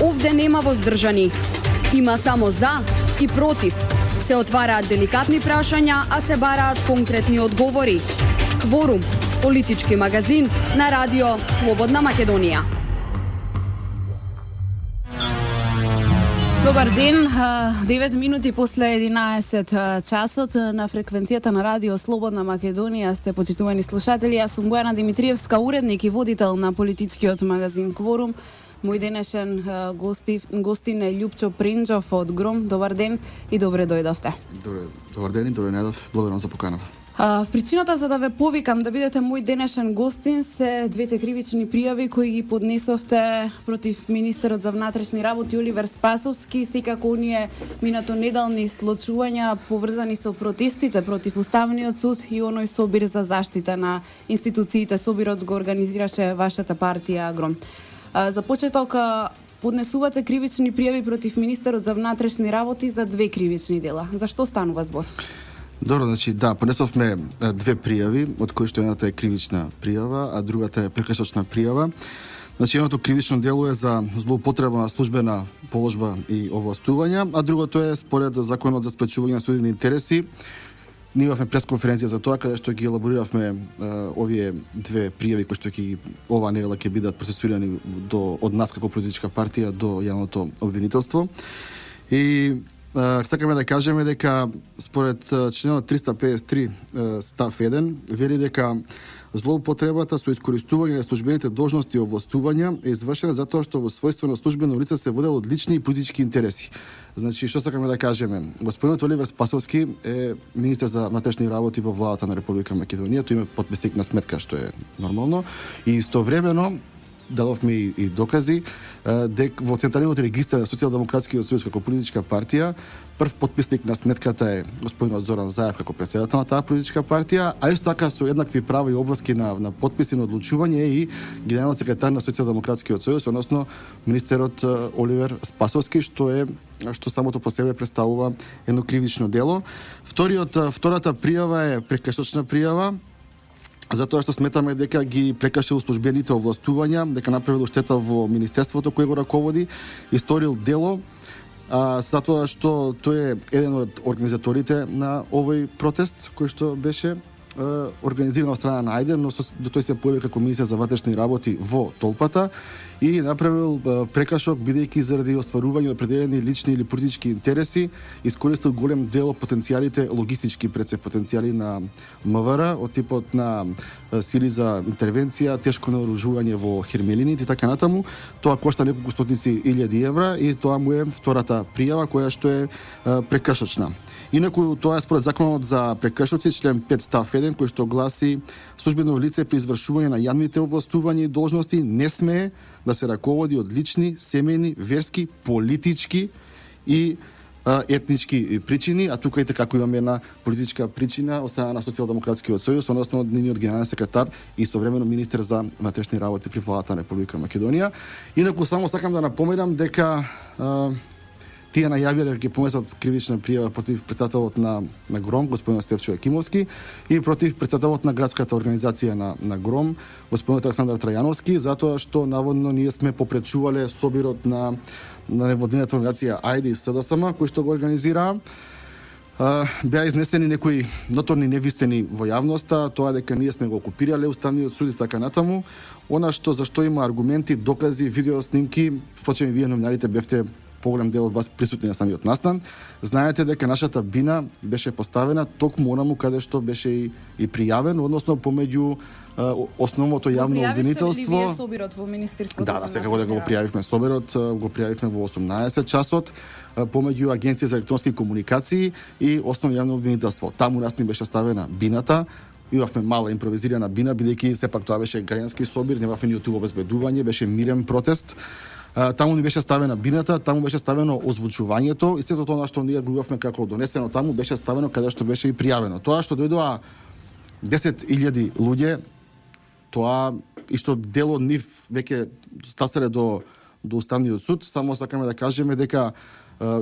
Овде нема воздржани. Има само за и против. Се отвараат деликатни прашања, а се бараат конкретни одговори. Кворум, политички магазин на радио Слободна Македонија. Добар ден, 9 минути после 11 часот на фреквенцијата на радио Слободна Македонија сте почитувани слушатели. Јас сум Бојана Димитриевска, уредник и водител на политичкиот магазин Кворум. Мој денешен гостин е Љупчо Принџов од Гром. Добар ден и добре дојдовте. Добар ден и добре најдов. Благодарам за поканата. Причината за да ве повикам да бидете мој денешен гостин се двете кривични пријави кои ги поднесовте против министерот за внатрешни работи Оливер Спасовски, секако оние минатонеделни случувања поврзани со протестите против Уставниот суд и оној собир за заштита на институциите. Собирот го организираше вашата партија Гром. За почеток, поднесувате кривични пријави против министерот за внатрешни работи за две кривични дела. За што станува збор? Добро, значи да, понесовме две пријави, од кои што едната е кривична пријава, а другата е прекршочна пријава. Значи едното кривично дело е за злоупотреба на службена положба и овластувања, а другото е според законот за спречување на судебни интереси. Ние имавме пресконференција за тоа, каде што ги елабориравме овие две пријави кои што оваа недела ќе бидат процесуирани од нас како политичка партија до јавното обвинителство. И сакаме да кажеме дека според членот 353 став 1 вели дека злоупотребата со искористување на службените должности и овластувања е извршена затоа што во својство на службено лице се водел од лични и политички интереси. Значи, што сакаме да кажеме? Господинот Оливер Спасовски е министер за внатрешни работи во владата на Република Македонија, тој има подписник на сметка, што е нормално, и истовремено дадовме и докази дека во Централниот регистар на Социјалдемократскиот сојуз како политичка партија прв подписник на сметката е господинот Зоран Заев како претседател на таа политичка партија, а исто така со еднакви права и обврски на подписи на одлучување е и генералниот секретар на Социјалдемократскиот сојуз, односно министерот Оливер Спасовски, што самото по себе представува едно кривично дело. Втората пријава е прекршочна пријава, затоа што сметаме дека ги прекршил службените овластувања, дека направил штета во министерството кој го раководи и сторил дело, затоа што тој е еден од организаторите на овој протест кој што беше организиран од страна на Ајден, но тој се појави како министер за внатрешни работи во толпата и направил прекршок бидејќи заради остварување определени лични или политички интереси искористил голем дел од потенцијалите, логистички потенцијали на МВР од типот на сили за интервенција, тешко наоружување во Хермелините и така натаму. Тоа кошта неколку стотици илјади евра и тоа му е втората пријава која што е прекршочна. Инаку тоа е според законот за прекршоци, член 5 став 1, кој што гласи: службено лице при извршување на јавните овластувања и должности не смее да се раководи од лични, семејни, верски, политички и етнички причини, а тука и како имаме една политичка причина од страна на Социјалдемократскиот сојуз, односно од нивниот генерален секретар и истовремено министер за внатрешни работи при владата на Република Македонија. Инаку само сакам да напоменам дека тие најавија дека ќе понесат кривична пријава против претседателот на Гром, господин Стефчо Јакимовски, и против претседателот на градската организација на Гром, господин Александар Трајановски, затоа што наводно ние сме попречувале собирот на невладината организација Ајде и СДСМ, кој што го организираа. Беа изнесени некои ноторни невистини во јавноста, тоа дека ние сме го окупирале Уставниот суд и така натаму. Она зашто има аргументи, докази, видеоснимки, впрочем и вие новинарите бевте поголем дел од вас присутни на самиот настан. Знаете дека нашата бина беше поставена токму онаму каде што беше и пријавен, односно помеѓу основното јавно обвинителство. Пријавивте ли вие собирот во Министерството? Да, сега го пријавивме собирот, го пријавивме во 18 часот помеѓу Агенција за електронски комуникации и основно јавно обвинителство. Таму нас ни беше ставена бината. Имавме мала импровизирана бина, бидејќи сепак тоа беше граѓански собир, немавме ни обезбедување, беше мирен протест. Таму ни беше ставена бината, таму беше ставено озвучувањето и сето тоа што ние гледавме како донесено таму беше ставено каде што беше и пријавено. Тоа што дојдоа 10.000 луѓе, тоа и што дел од нив веќе стасале до Уставниот суд, само сакаме да кажеме дека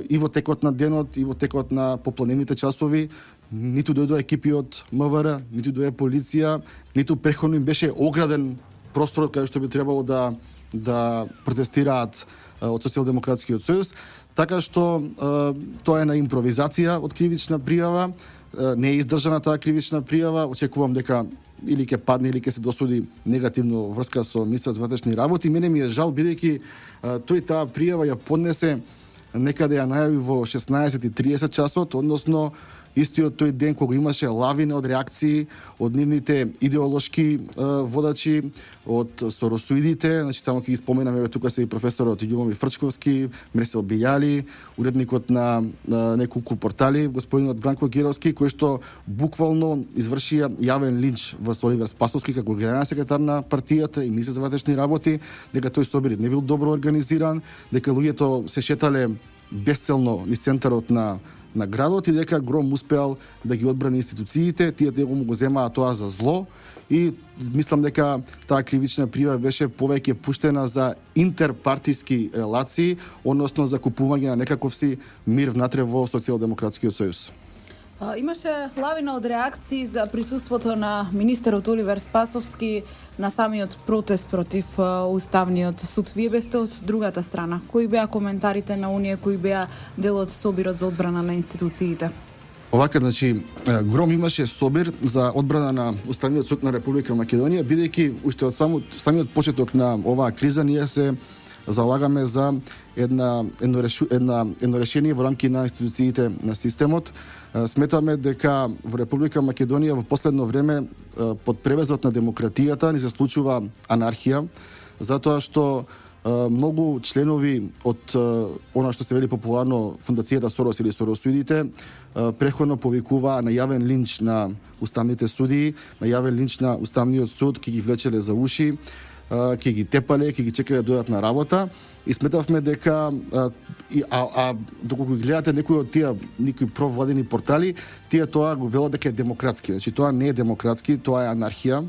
и во текот на денот, и во текот на попладневните часови ниту дојдоа екипи од МВР, ниту дојде полиција, ниту претходно им беше ограден просторот каде што би требало да да протестираат од Социјалдемократскиот сојуз, така што тоа е на импровизација од кривична пријава, не е издржана таа кривична пријава, очекувам дека или ќе падне или ќе се досуди негативно врска со министерот за внатрешни работи. Мене ми е жал бидејќи тој таа пријава ја поднесе некаде ја најави во 16:30 часот, односно истиот тој ден кога имаше лавина од реакции од нивните идеолошки водачи, од соросоидите, значи само ќе ги споменаме, тука се и професорот Љубомир Фрчковски, Мресел Бијали, уредникот на неколку портали, господинот Бранко Геровски, кој што буквално извршија јавен линч во Оливер Спасовски како генерален секретар на партијата и министер за внатрешни работи, дека тој собир не бил добро организиран, дека луѓето се шетале безцелно низ центарот на градот и дека Гром успеал да ги одбрани институциите, тие него му го земаат тоа за зло и мислам дека таа кривична пријава беше повеќе пуштена за интерпартиски релации, односно за купување на некаков си мир внатре во Социјалдемократскиот сојуз. Имаше лавина од реакции за присуството на министерот Оливер Спасовски на самиот протест против Уставниот суд. Вие бевте од другата страна. Кои беа коментарите на оние кои беа дел од собирот за одбрана на институциите? Овака, значи, Гром имаше собир за одбрана на Уставниот суд на Република Македонија, бидејќи уште од самиот почеток на оваа криза ние се залагаме за едно решение во рамки на институциите на системот. Сметаме дека во Република Македонија во последно време под превезот на демократијата ни се случува анархија, затоа што многу членови од она што се вели популарно фундацијата Сорос или Соросоидите преходно повикуваа на јавен линч на уставните судии, на јавен линч на Уставниот суд, ќе ги влечеле за уши, ќе ги тепале, ќе ги чекале да дојдат на работа и сметавме дека доколку гледате некои од тие провладени портали, тие тоа го велат дека е демократски. Значи тоа не е демократски, тоа е анархија.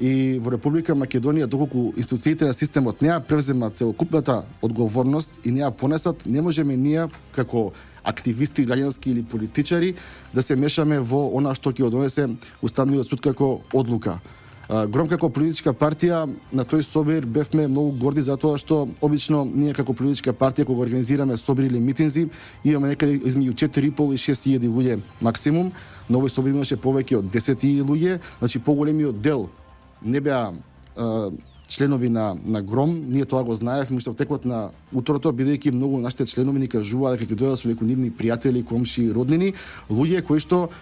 И во Република Македонија, доколку институциите на системот не ја превземат целокупната одговорност и не ја понесат, не можеме ние како активисти, граѓански или политичари да се мешаме во она што ќе донесе Уставниот суд како одлука. Гром како политичка партија на тој собир бевме многу горди затоа што обично ние како политичка партија кога организираме собир или митинзи имаме некаде измеѓу 4.500 и 6.000 луѓе максимум. На овој собир имаше повеќе од 10.000 луѓе, значи поголемиот дел не беа членови на Гром, ние тоа го знаевме уште во текот на утрото, бидејќи многу нашите членови ни кажуваа дека ќе дојдат со некои нивни пријатели, комши, роднини, луѓе кои што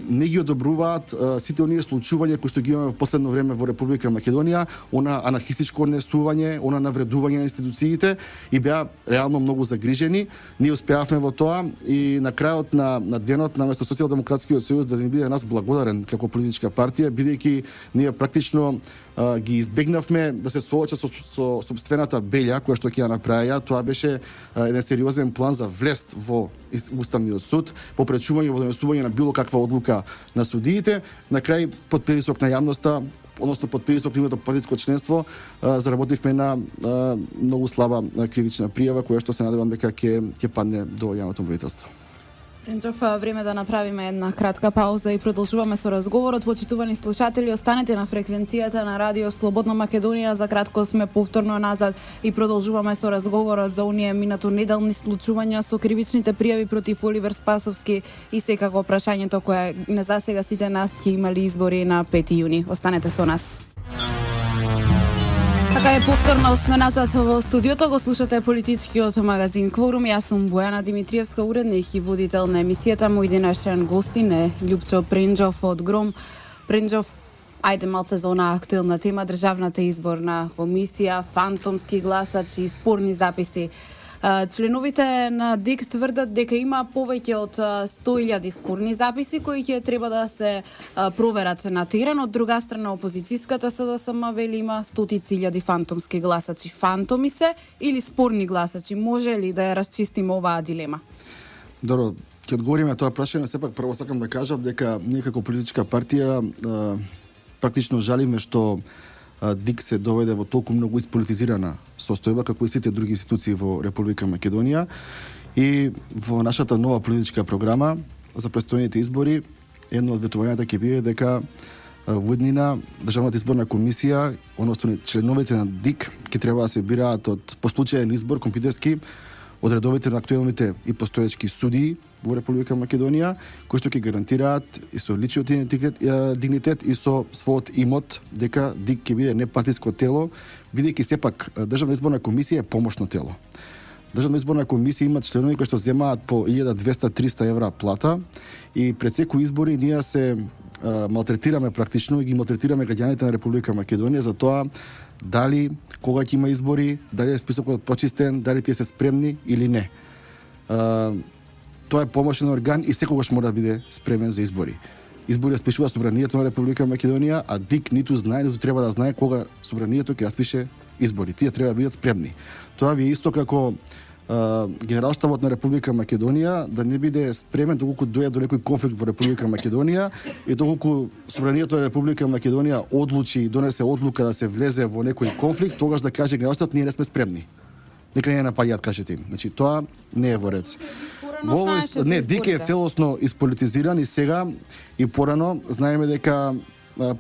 не ги одобруваат сите оние случувања кои што ги имаме во последно време во Република Македонија, она анархистичко однесување, она навредување на институциите и беа реално многу загрижени. Ние успеавме во тоа и на крајот на денот наместо Социјалдемократскиот сојуз да ни биде нас благодарен како политичка партија, бидејќи ние практично ги избегнавме да се соочат со собствената белја која што ќе ја направија. Тоа беше еден сериозен план за влест во Уставниот суд, попречување во донесување на било каква одлука на судиите. На крај под притисок на јавноста, односно под притисок на партиско членство, заработивме на многу слаба кривична пријава која што се надевам дека ќе падне до јавното обвинителство. Ренџов, време да направиме една кратка пауза и продолжуваме со разговорот. Почитувани слушатели, останете на фреквенцијата на Радио Слободна Македонија. За кратко сме повторно назад и продолжуваме со разговорот за оние минатонеделни случувања со кривичните пријави против Оливер Спасовски и секако прашањето кое не засега сите нас ќе имали избори на 5 јуни. Останете со нас. Така е, повторно сме назад во студиото, го слушате политичкиот магазин Кворум. Јас сум Бојана Димитриевска, уредник и водител на емисијата. Мој денешен гостин е Љупчо Пренџов од Гром. Пренџов, ајде малце за она актуелна тема, државната изборна комисија, фантомски гласачи, спорни записи. Членовите на ДИК тврдат дека има повеќе од 100.000 спорни записи кои ќе треба да се проверат на терен. Од друга страна, опозицијската СДСМ вели има стотици илјади фантомски гласачи. Фантоми се или спорни гласачи? Може ли да ја расчистиме оваа дилема? Добро, ќе одговориме тоа прашање. Сепак прво сакам да кажам дека ние како политичка партија практично жалиме што ДИК се доведе во толку многу исполитизирана состојба како и сите други институции во Република Македонија и во нашата нова политичка програма за престојните избори едно од ветувањата ќе биде дека во иднина Државната изборна комисија, односно членовите на ДИК, ќе треба да се бираат од по случаен избор компјутерски од редовите на актуелните и постоечки судии во Република Македонија, кои што ќе гарантираат и со личниот дигнитет и со својот имот дека ДИК ќе биде непартиско тело, бидејќи сепак Државна изборна комисија е помошно тело. Државна изборна комисија има членови кои што земаат по 1200-300 евра плата и пред секои избори ние се малтретираме практично и ги малтретираме граѓаните на Република Македонија за тоа дали кога ќе има избори, дали е списокот почистен, дали тие се спремни или не. Тоа е помошен орган и секогаш мора да биде спремен за избори. Избори распишува собранието на Република Македонија, а ДИК ниту знае, ниту треба да знае кога собранието ќе распише избори. Тие треба да бидат спремни. Тоа ви е исто како Генералштабот на Република Македонија да не биде спремен доколку дојде до некој конфликт во Република Македонија и доколку собранието на Република Македонија одлучи и донесе одлука да се влезе во некој конфликт, тогаш да каже Генералштабот ние не сме спремни. Нека не напаѓаат, кажете им. Значи тоа не е во ред. Не, ДИК е целосно исполитизиран и сега и порано знаеме дека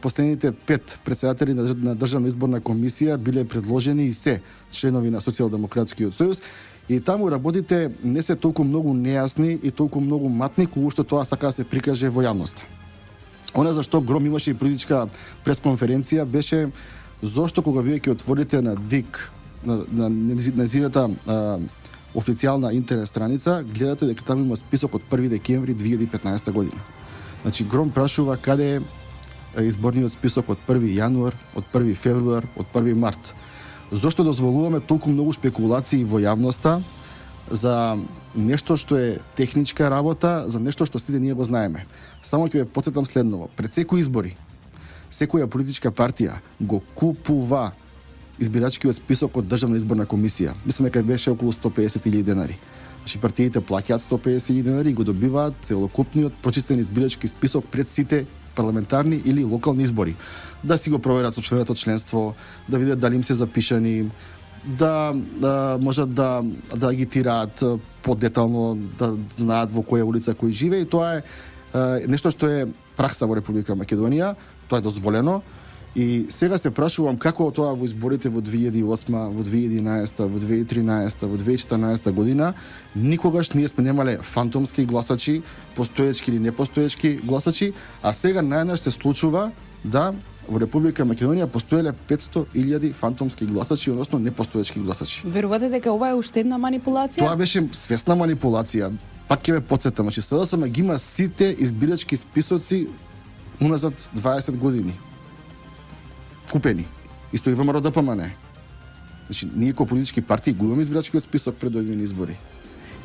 последните 5 председатели на Државна изборна комисија биле предложени и се членови на Социјалдемократскиот сојуз и таму работите не се толку многу нејасни и толку многу матни колку што тоа сака да се прикаже во јавноста. Она зашто гром имаше и политичка пресконференција беше зошто кога вие ќе отворите на ДИК на незината официјална интернет страница, гледате дека таму има список од 1 декември 2015 година. Значи гром прашува каде е изборниот список од 1 јануар, од 1 февруар, од 1 март. Зошто дозволуваме толку многу спекулации во јавноста за нешто што е техничка работа, за нешто што сите ние го знаеме. Само ќе ве потсетам следново. Пред секои избори, секоја политичка партија го купува избирачкиот список од Државна изборна комисија. Мислам дека беше околу 150.000 денари. Значи партиите плаќаат 150.000 денари и го добиваат целокупниот прочистен избирачки список пред сите парламентарни или локални избори. Да си го проверат сопственото членство, да видат дали им се запишани, да можат да агитираат подетално, да знаат во која улица кој живее и тоа е нешто што е пракса во Република Македонија, тоа е дозволено. И сега се прашувам како тоа во изборите во 2008, во 2011, во 2013, во 2014 година никогаш ние сме немале фантомски гласачи, постоечки или непостоечки гласачи, а сега најнаш се случува да во Република Македонија постоеле 500.000 фантомски гласачи, односно непостоечки гласачи. Верувате дека ова е уште една манипулација? Тоа беше свесна манипулација. Пак ќе ве потсетам, значи СДСМ ги има сите избирачки списоци уназад 20 години. Купени. Исто и ВМРО ДПМН. Значи, ние како политички партии го имаме избирачкиот список пред дојдени избори.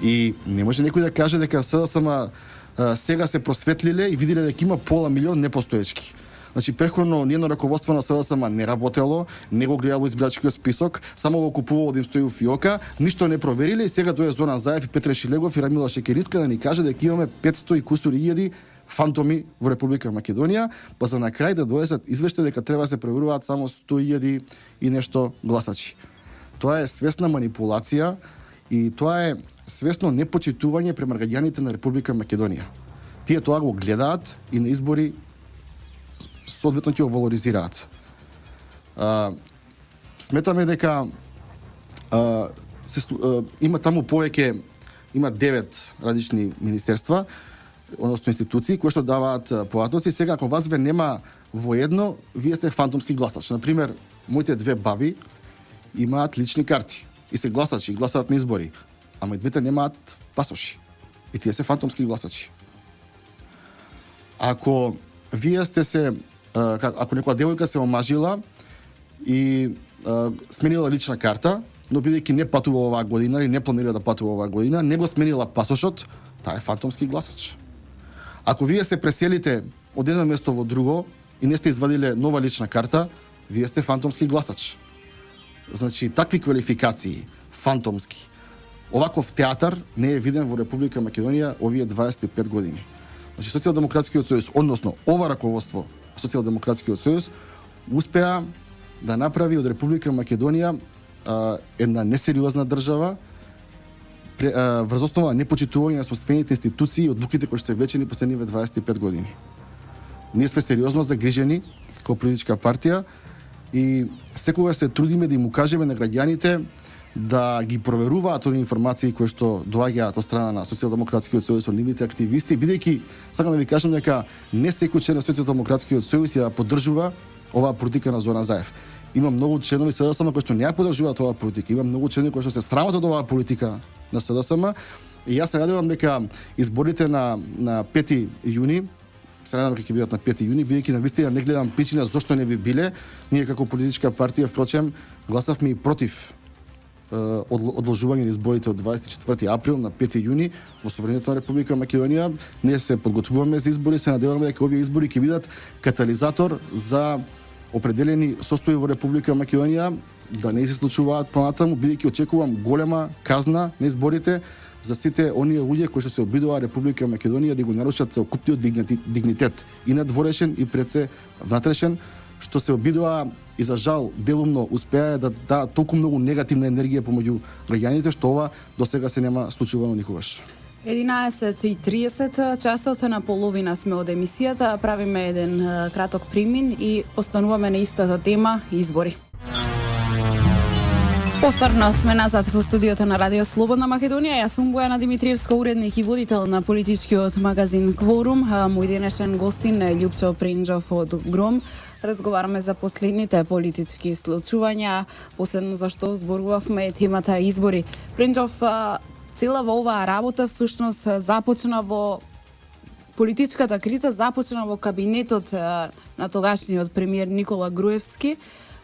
И не може некој да каже дека СДСМ сега се просветлиле и виделе дека има пола милион непостоечки. Значи, претходно ниедно раководство на СДСМ не работело, не го гледало избирачкиот список, само го купувало да им стои у фиока, ништо не провериле и сега дојде Зоран Заев и Петре Шилегов и Рамила Шекериска да ни каже дека имаме 500 и кусури илјади фантоми во Република Македонија, па за на крај да доесат извештај дека треба да се проверуваат само 100.000 и нешто гласачи. Тоа е свесна манипулација и тоа е свесно непочитување према граѓаните на Република Македонија. Тие тоа го гледаат и на избори соодветно ќе го валоризираат. Сметаме дека има таму повеќе, има 9 различни министерства, односно институции кои што даваат податоци. Сега ако вас ве нема во едно, вие сте фантомски гласач. Например, моите две баби имаат лични карти и се гласачи, гласаат на избори, ама и двете немаат пасоши. И тие се фантомски гласачи. Ако вие сте се ако некоја девојка се омажила и сменила лична карта, но бидејќи не патува оваа година или не планира да патува оваа година, не го сменила пасошот, таа е фантомски гласач. Ако вие се преселите од едно место во друго и не сте извадиле нова лична карта, вие сте фантомски гласач. Значи, такви квалификации, фантомски, оваков театар не е виден во Република Македонија овие 25 години. Значи, Социјалдемократскиот сојуз, односно ова раководство Социјалдемократскиот сојуз, успеа да направи од Република Македонија една несериозна држава, врз основа непочитување на собствените институции и одлуките кои се влечени последниве 25 години. ние сме сериозно загрижени како политичка партија и секогаш се трудиме да им укажеме на граѓаните да ги проверуваат оние информации кои што доаѓаат од страна на Социјалдемократскиот сојуз од нивните активисти, бидејќи сакам да ви кажам дека не секој член на Социјалдемократскиот сојуз ја поддржува оваа политика на Зоран Заев. Има многу членови СДСМ кои што не ја поддржуваат оваа политика. Има многу членови кои што се срамат од оваа политика на СДСМ. И јас се надевам дека изборите на 5 јуни се надевам дека ќе бидат на 5 јуни, бидејќи навистина не гледам причина зошто не би биле. Ние како политичка партија, впрочем, гласавме и против одложување на изборите од 24 април на 5 јуни во собранието на Република Македонија. Ние се подготвуваме за избори, се надеваме дека овие избори ќе бидат катализатор за определени состојби во Република Македонија да не се случуваат понатаму, бидејќи очекувам голема казна на изборите за сите оние луѓе кои што се обидува Република Македонија да го нарушат целокупниот дигнитет и надворешен и пред се внатрешен, што се обидува и за жал делумно успеа да дадат толку многу негативна енергија помеѓу граѓаните, што ова досега се нема случувано никогаш. 11:30 часот на половина сме од емисијата, правиме еден краток премин и остануваме на истата тема избори. Повторно сме назад во студиото на Радио Слободна Македонија. Јас сум Бојана Димитриевска, уредник и водител на политичкиот магазин Кворум. Мој денешен гостин е Љупчо Пренџов од Гром. Разговараме за последните политички случувања. Последно за што зборувавме темата избори. Пренџов, цела во оваа работа всушност започна во политичката криза, започна во кабинетот на тогашниот премиер Никола Груевски,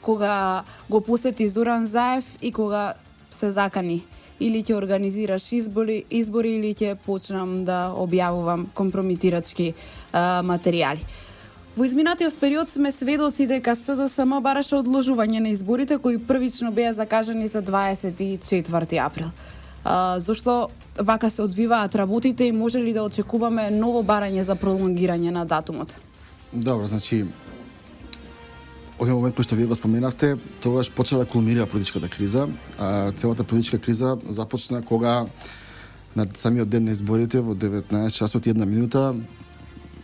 кога го посети Зоран Заев и кога се закани или ќе организираш избори или ќе почнам да објавувам компрометирачки материјали. Во изминатиот период сме сведоци дека СДСМ бараше одложување на изборите кои првично беа закажани за 24 април. Зошто вака се одвиваат работите и може ли да очекуваме ново барање за пролонгирање на датумот? Добро, значи овој момент кој што вие го споменавте, тогаш почна да кулминира политичката криза, а целата политичка криза започна кога на самиот ден на изборите во 19 часот и 1 минута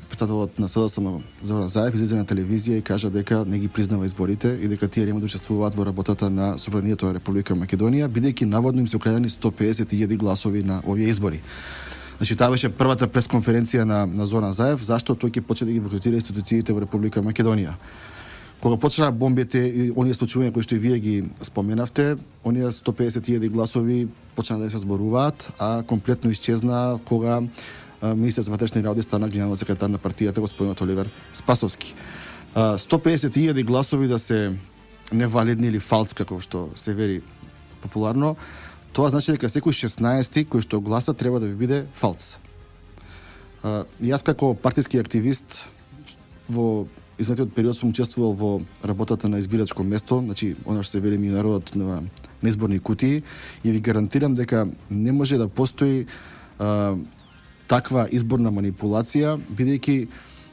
председателот на СДСМ Зоран Заев излезе на телевизија и кажа дека не ги признава изборите и дека тие нема да учествуваат во работата на собранието на Република Македонија, бидејќи наводно им се украдени 150.000 гласови на овие избори. Значи, таа беше првата пресконференција на Зоран Заев, зашто тој ќе почне да ги бойкотира институциите во Република Македонија. Кога почнаа бомбите и оние случувања кои што и вие ги споменавте, оние 150.000 гласови почнаа да се зборуваат, а комплетно исчезна кога министер за внатрешни работи стана генерален секретар на партијата господинот Оливер Спасовски. 150.000 гласови да се невалидни или фалс, како што се вери популарно, тоа значи дека секој 16 кој што гласа треба да ви биде фалс. Јас како партиски активист во изминатиот период сум учествувал во работата на избирачко место, значи она што се вели меѓународот на изборни кутии, и ви гарантирам дека не може да постои таква изборна манипулација, бидејќи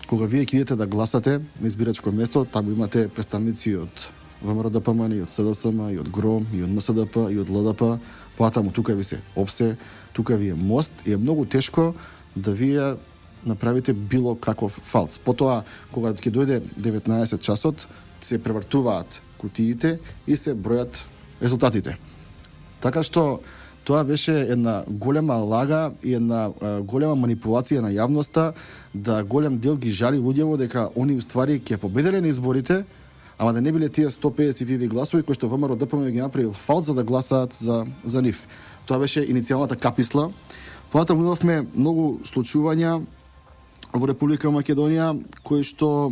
кога вие ќе идете да гласате на избирачко место, таму имате представници од ВМРО-ДПМН, и од СДСМ, и од ГРОМ, и од МСДП, и од ЛДП, потаму тука ви се ОПСЕ, тука ви е МОСТ, и е многу тешко да вие направите било каков фалс. Потоа, кога ќе дојде 19 часот, се превртуваат кутиите и се бројат резултатите. Така што тоа беше една голема лага и една голема манипулација на јавноста, да голем дел ги жали луѓево дека они уствари ќе победиле на изборите, ама да не биле тие 150.000 гласови кои што ВМРО-ДПМН ги направил фалс за да гласаат за нив. Тоа беше иницијалната каписла. Понатаму имавме многу случувања во Република Македонија кои што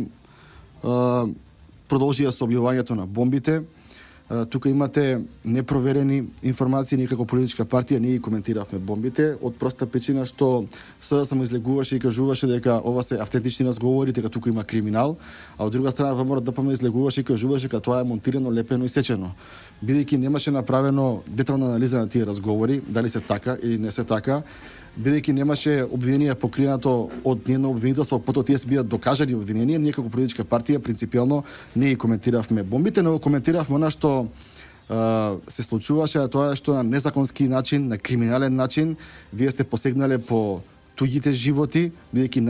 продолжија со објавувањето на бомбите. Тука имате непроверени информации, ние како политичка партија ние коментиравме бомбите од проста причина што СДСМ излегуваше и кажуваше дека ова се автентични разговори, дека тука има криминал, а од друга страна ВМРО-ДПМН излегуваше и кажуваше дека тоа е монтирано, лепено и сечено. Бидејќи немаше направено детална анализа на тие разговори, дали се така или не се така, бидејќи немаше обвинение покринато од ниедно обвинителство, потоа тие се бидат докажани обвиненија, ние како политичка партија принципиелно не ги коментиравме бомбите, но коментиравме она што се случуваше, а тоа е што на незаконски начин, на криминален начин, вие сте посегнале по туѓите животи, бидејќи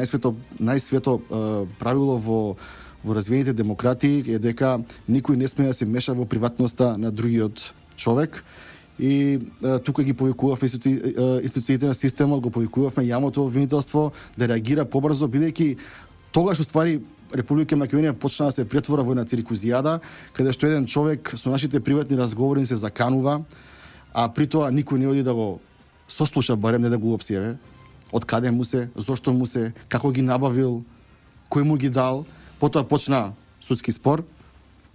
најсвето правило во развиените демократии е дека никој не смее да се меша во приватноста на другиот човек. И тука ги повикувавме институциите на системот, го повикувавме јавното обвинителство да реагира побрзо, бидејќи тогаш уствари Република Македонија почна да се претвора во една циркузијада, каде што еден човек со нашите приватни разговори се заканува, а при тоа никој не оди да го сослуша, барем не да го опсиеве, од каде му се, зошто му се, како ги набавил, кој му ги дал. Потоа почна судски спор,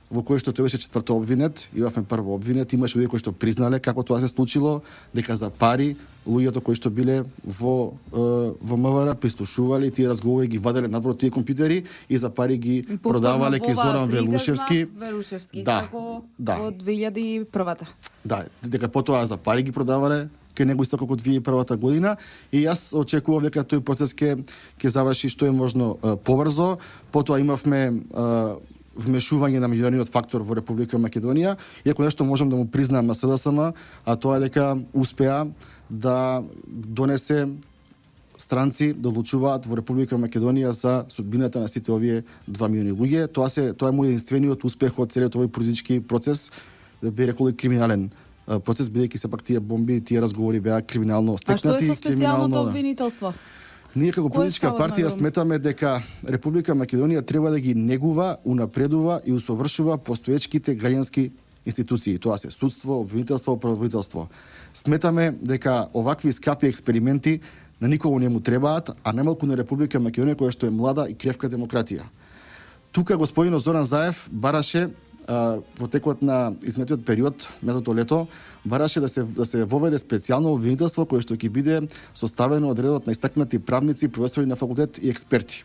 во кој што тој беше четврто обвинет, имавме прво обвинет, имаше луѓе кои што признале како тоа се случило, дека за пари луѓето кои што биле во МВР прислушували тие разговори, ги ваделе надвор тие компјутери и за пари ги продавале ке Зоран Велушевски. Да, како да. од 2001-та. Да, дека потоа за пари ги продавале кај него исто како 2001 година, и јас очекував дека тој процес ќе заврши што е можно побрзо. Потоа имавме вмешување на меѓународниот фактор во Република Македонија, иако нешто можам да му признаам на СДСМ, а тоа е дека успеа да донесе странци да одлучуваат во Република Македонија за судбината на сите овие 2 милиони луѓе. Тоа е мој единствениот успех од целиот овој политички процес, да би рекол и криминален процес, бидејќи сепак тие бомби, тие разговори беа криминално стекнати. А што е со специјалното обвинителство? Ние како политичка партија сметаме дека Република Македонија треба да ги негува, унапредува и усовршува постоечките граѓански институции. Тоа се судство, обвинителство, правобранителство. Сметаме дека овакви скапи експерименти на никого не му требаат, а најмалку на Република Македонија која што е млада и кревка демократија. Тука господинот Зоран Заев бараше во текот на изметиот период, метото лето, бараше да се воведе специјално обвинителство кое што ќе биде составено од редот на истакнати правници, професори на факултет и експерти.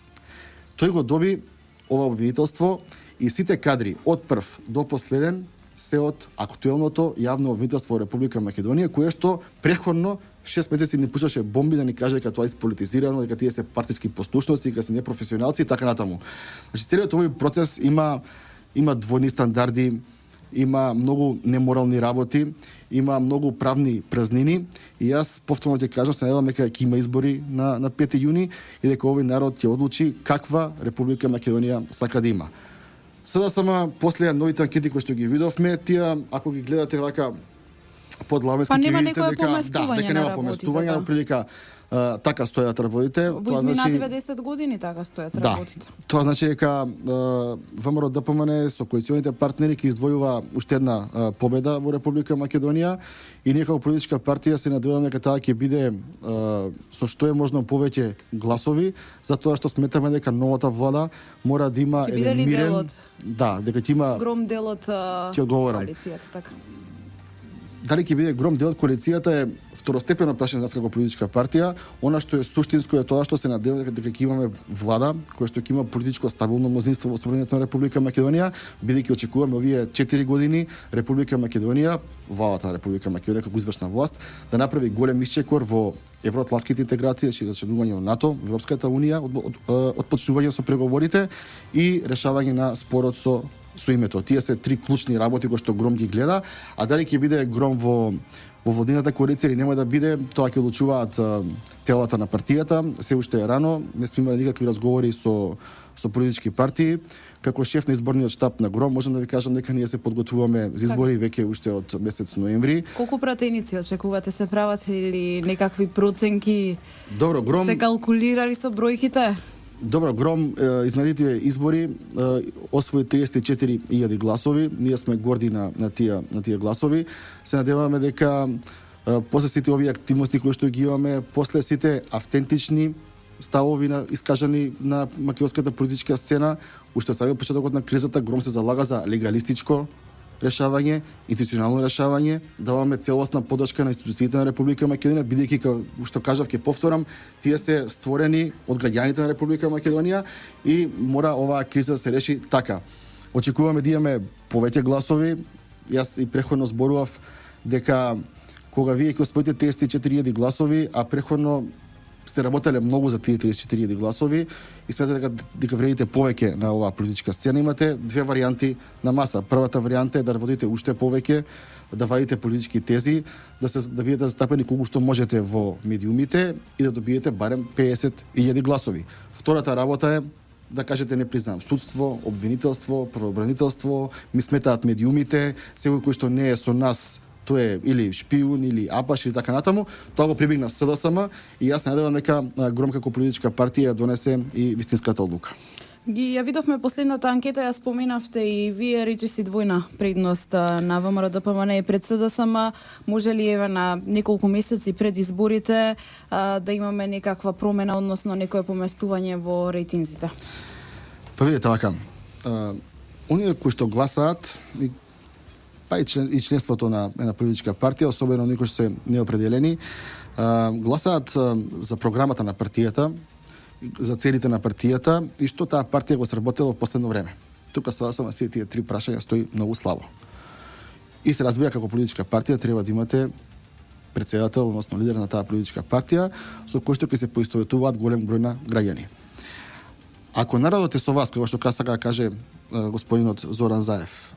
Тој го доби ова обвинителство и сите кадри од прв до последен се од актуелното јавно обвинителство во Република Македонија, кое што претходно 6 месеци ни пушаше бомби да ни каже дека тоа е исполитизирано, дека тие се партиски послушници, дека се непрофесионалци и така натаму. Значи целиот овој процес има двојни стандарди, има многу неморални работи, има многу правни празнини, и јас повторно ќе кажам, се надевам дека ќе има избори на 5 јуни и дека овој народ ќе одлучи каква Република Македонија сака да има. Сега само после новите анкети кои што ги видовме, тие ако ги гледате вака подлавески, ќе видите дека нема поместување, на прилика така стојат работите. Во изминативе 10 години така стојат работите. Тоа значи дека ВМРО ДПМН со коалиционите партнери ќе издвојува уште една победа во Република Македонија, и ние како политичка партија се надеваме дека таа ќе биде со што е можно повеќе гласови, затоа што сметаме дека новата влада мора да има еден мирен, дека ќе има гром дел од коалицијата, така. Дали ќе биде гром дел од коалицијата е второстепено прашање за нас како политичка партија. Она што е суштинско е тоа што се надеваме дека ќе имаме влада која што ќе има политичко стабилно мнозинство во собранието на Република Македонија, бидејќи очекуваме овие 4 години Република Македонија, владата на Република Македонија како извршна власт, да направи голем исчекор во евроатлантските интеграции, значи за членување во НАТО, во Европската унија, отпочнување со преговорите и решавање на спорот со името. Тие се 3 клучни работи кои што Гром ги гледа, а дали ќе биде Гром во владината коалиција или нема да биде, тоа ќе одлучуваат телата на партијата. Се уште е рано, не сме имали никакви разговори со политички партии. Како шеф на изборниот штаб на Гром, можам да ви кажам дека ние се подготвуваме за избори веќе уште од месец ноември. Колку пратеници очекувате, се прават или некакви проценки? Добро, Гром се калкулирали со бројките? Добро, Гром изминатите избори освои 34.000 гласови. Ние сме горди на тие гласови. Се надеваме дека после сите овие активности кои што ги имаме, после сите автентични ставови искажани на македонската политичка сцена, уште од самиот почетокот на кризата, Гром се залага за легалистичко решавање, институционално решавање, даваме целосна поддршка на институциите на Република Македонија, бидејќи, како што кажав, ќе повторам, тие се створени од граѓаните на Република Македонија и мора оваа криза да се реши така. Очекуваме да имаме повеќе гласови. Јас и преходно зборував дека кога вие ќе освоите 34.000 гласови, а преходно сте работеле многу за тие 34.000 гласови и сметате дека вредите повеќе на оваа политичка сцена. Имате две варијанти на маса. Првата варијанта е да работите уште повеќе, да вадите политички тези, да бидете застапени колку што можете во медиумите и да добиете барем 50.000 гласови. Втората работа е да кажете не признавам судство, обвинителство, правообранителство, ми сметаат медиумите, секој кој што не е со нас тој е или шпиун, или апаш, или така натаму, тоа го прибегна СДСМ и јас најдевам дека Громка како политичка партија донесе и вистинската одлука. Ја видовме последната анкета, ја споменавте и вие, речиси двојна предност на ВМРО ДПМН и пред СДСМ. Може ли еве на неколку месеци пред изборите да имаме некаква промена, односно некое поместување во рейтинзите? Па видите вака, оние кои што гласаат, па и членството на една политичка партија, особено оние кои што се неопределени, гласаат за програмата на партијата, за целите на партијата и што таа партија го сработила во последно време. Тука само сите тие три прашања стои многу слабо. И се разбира како политичка партија треба да имате претседател, односно лидер на таа политичка партија, со кој што ќе се поистоветуваат голем број на граѓани. Ако народот е со вас, како што сака каже господинот Зоран Заев,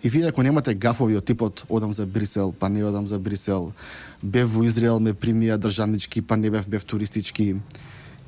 и вие ако немате гафови од типот одам за Брисел, па не одам за Брисел, бев во Израел, ме примија државнички, па не бев туристички,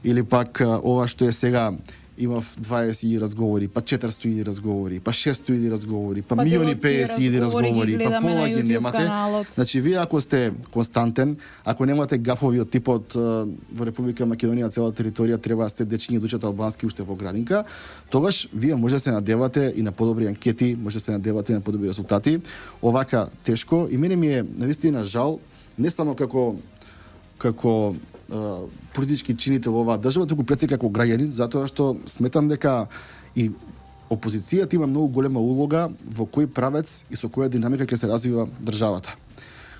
или пак ова што е сега, имав 20 разговори, па 400 разговори, па 600 разговори, па милиони 50 разговори, па пола ги немате. Значи, вие ако сте константен, ако немате гафови од типот во Република Македонија, цела територија треба сте дечиња да учат албански уште во градинка, тогаш вие може да се надевате и на подобри анкети, може да се надевате и на подобри резултати. Овака тешко и мене ми е навистина жал, не само како политички чинител оваа држава, туку пред се како граѓанин, затоа што сметам дека и опозицијата има многу голема улога во кој правец и со која динамика ќе се развива државата.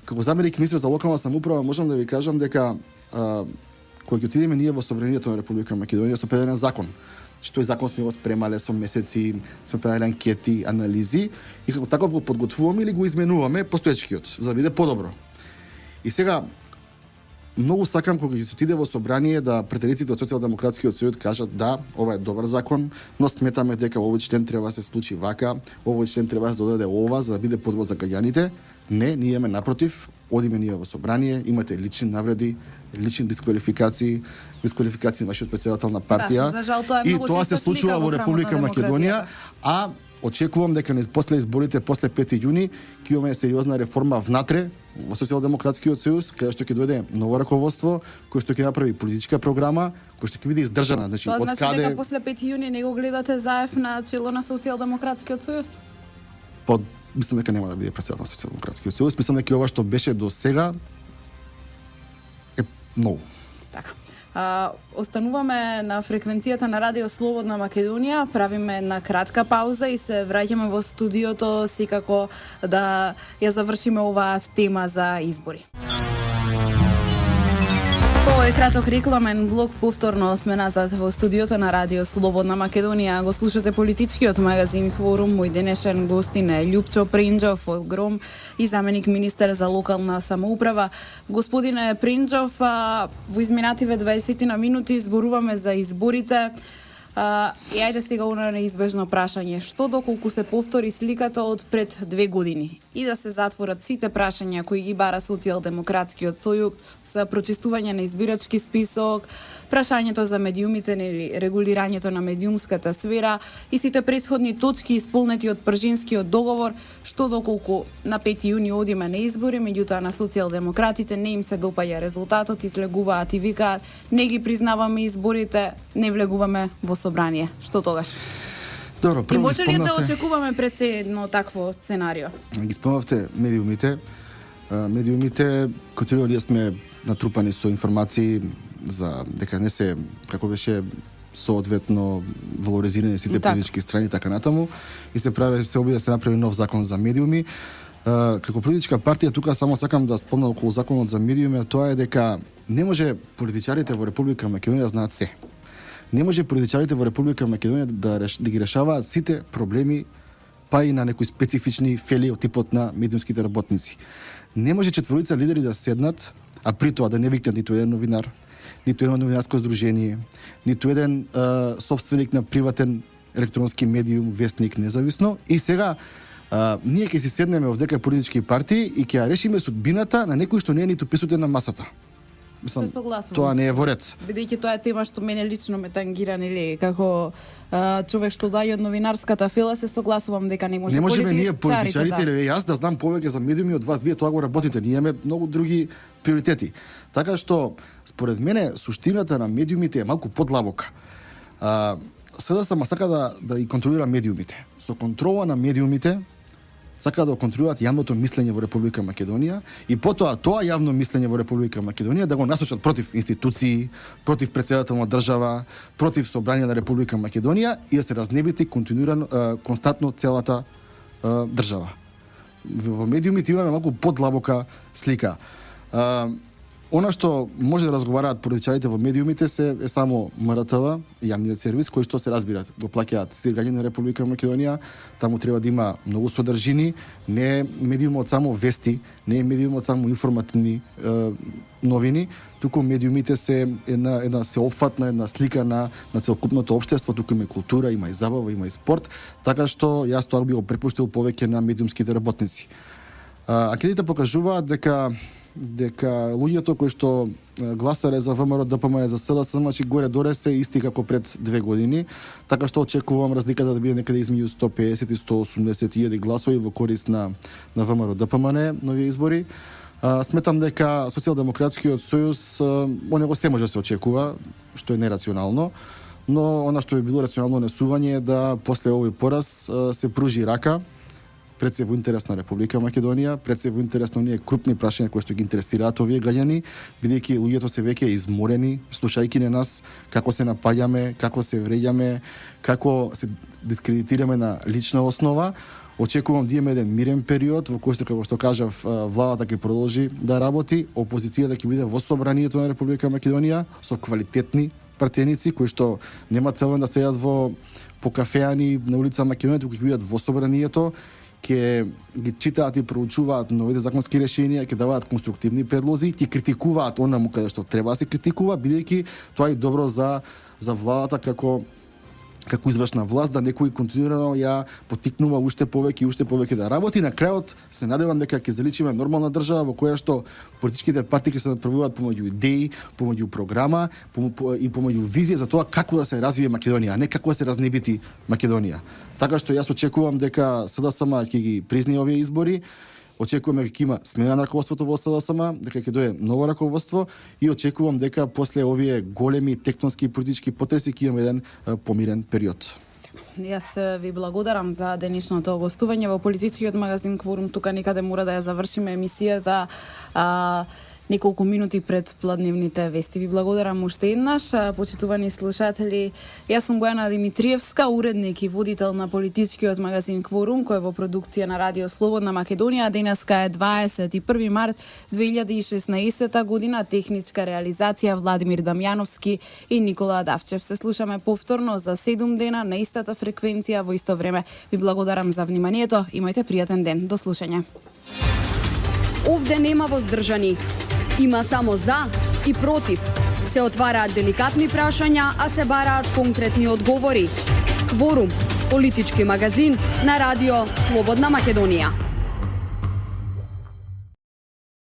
Како заменик министер за локална самоуправа можам да ви кажам дека кога ќе отидеме ние во собранието на Република Македонија со преден закон, што тој закон сме го спремале со месеци, сме правеле анкети, анализи и како таков го подготвуваме или го изменуваме постоечкиот за да биде подобро. И сега многу сакам кога ќе се отиде во собрание да претениците од Социјалдемократскиот сојуз кажат да, ова е добар закон, но сметаме дека овој член треба да се случи вака, овој член треба да се додаде ова за да биде подобро за граѓаните. Не, ние имаме напротив, одиме ние во собрание, имате лични навреди, лични дисквалификации на вашиот претседател на партија. Да, за жал тоа е и многу тоа често се случува во Република Македонија, а очекувам дека после изборите, после 5 јуни, ќе имаме сериозна реформа внатре во Социјалдемократскиот сојуз, каде што ќе дојде ново раководство, кој што ќе направи политичка програма, кој што ќе биде издржана. Значи, тоа значи откаде... дека после 5 јуни не го гледате Заев на чело на Социјалдемократскиот сојуз? Мислам дека нема да биде претседател на Социјалдемократскиот сојуз. Мислам дека ова што беше до сега е многу. Така. Остануваме на фреквенцијата на Радио Слободна Македонија, правиме една кратка пауза и се враќаме во студиото секако да ја завршиме оваа тема за избори. Овој краток рекламен блок, повторно сме назад во студиото на Радио Слободна Македонија. Го слушате политичкиот магазин Кворум. Мој денешен гостин е Љупчо Принџов од ГРОМ и заменик министер за локална самоуправа. Господине Принџов, во изминативе 20 на минути зборуваме за изборите. И ајде сега оно неизбежно прашање, што доколку се повтори сликата од пред 2 години и да се затворат сите прашања кои ги бара Социјалдемократскиот сојуз, прочистување на избирачки список, прашањето за медиумите или регулирањето на медиумската сфера и сите претходни точки исполнети од Пржинскиот договор, што доколку на 5 јуни одиме на избори, меѓутоа на социјалдемократите не им се допаѓа резултатот, излегуваат и викаат не ги признаваме изборите, не влегуваме во собрание. Што тогаш? Добро, прво и може ли да очекуваме пред се едно такво сценарио? Ги спомнавте медиумите. Медиумите, кои ние сме натрупани со информации за дека не се, како беше, соодветно валоризирани сите политички страни така натаму и се обиде да се направи нов закон за медиуми. Како политичка партија тука само сакам да спомнам околу законот за медиуми, тоа е дека не може политичарите во Република Македонија да знаат се. Не може политичарите во Република Македонија да ги решаваат сите проблеми, па и на некои специфични фели од типот на медиумските работници. Не може четворица лидери да седнат, а при тоа да не викнат ниту еден новинар, ниту едно новинарско здружение, ниту еден собственик на приватен електронски медиум, вестник, независно. И сега ние ќе си седнеме овдека политички партии и ќе ја решиме судбината на некој што не е ниту присутен на масата. Се согласувам. Тоа не е во ред. Бидејќи тоа е тема што мене лично ме тангира, нели, како човек што дај од новинарската фила, се согласувам дека не може. Не можеме ние политичарите, политичарите, или јас да знам повеќе за медиуми од вас, вие тоа го работите. Ние имаме многу други приоритети. Така што според мене суштината на медиумите е малку подлабока. СДСМ сака да и контролира медиумите. Со контрола на медиумите сака да контролираат јавното мислење во Република Македонија и потоа тоа јавно мислење во Република Македонија да го насочат против институции, против претседателна држава, против собрање на Република Македонија и да се разнебити континуирано, константно целата држава. Во медиумите имаме малку подлабока слика. Она што може да разговараат политичарите во медиумите е само МРТВ, јавниот сервис, кој што се разбират, го плаќаат сите граѓани на Република Македонија, таму треба да има многу содржини, не е медиумот само вести, не е медиумот само информативни новини, туку медиумите се една сеопфатна, една слика на целокупното општество, туку има и култура, има и забава, има и спорт, така што јас тоа би го препуштил повеќе на медиумските работници. Анкетите покажуваат дека луѓето кои што гласаре за ВМРО ДПМН за СДСМ, значи горе-доле се исти како пред 2 години, така што очекувам разликата да биде некаде измеѓу 150 и 180.000 гласови во корист на ВМРО ДПМН нови избори. Сметам дека Социјалдемократскиот сојуз од него се може да се очекува, што е нерационално, но она што би било рационално несување е да после овој пораз се пружи рака пред се во интерес на Република Македонија, пред се во интерес на оние крупни прашања кои што ги интересираат овие граѓани, бидејќи луѓето се веќе изморени, слушајќи на нас како се напаѓаме, како се вреѓаме, како се дискредитираме на лична основа. Очекувам да имаме еден мирен период во кој што, како што кажав, владата ќе продолжи да работи, опозицијата ќе биде во собранието на Република Македонија со квалитетни пратеници кои што нема цел да седат по кафеани на улица Македонија, туку ќе бидат во собранието, ќе ги читаат и проучуваат новите законски решенија, ќе даваат конструктивни предлози, ќе критикуваат онаму каде што треба да се критикува, бидејќи тоа е добро за владата како извршна власт, да некој континуирано ја поттикнува уште повеќе да работи. На крајот се надевам дека ќе заличиме нормална држава во која што политичките партии ќе се направуваат помеѓу идеи, помеѓу програма и помеѓу визија за тоа како да се развие Македонија, а не како да се разнебити Македонија. Така што јас очекувам дека СДСМ ќе ги призне овие избори, очекуваме дека има смена на раководството во СДСМ, дека ќе дое ново раководство и очекувам дека после овие големи тектонски политички потреси ќе имаме еден помирен период. Јас ви благодарам за денешното гостување во политичкиот магазин Кворум. Тука некаде мора да ја завршиме емисијата неколку минути пред пладневните вести. Ви благодарам уште еднаш, почитувани слушатели. Јас сум Бојана Димитриевска, уредник и водител на политичкиот магазин Кворум, кој е во продукција на Радио Слободна Македонија. Денеска е 21 март 2016 година. Техничка реализација Владимир Дамјановски и Никола Давчев. Се слушаме повторно за 7 дена на истата фреквенција во исто време. Ви благодарам за вниманието. Имајте пријатен ден. До слушање. Овде нема воздржани. Има само за и против. Се отвараат деликатни прашања, а се бараат конкретни одговори. Кворум, политички магазин на Радио Слободна Македонија.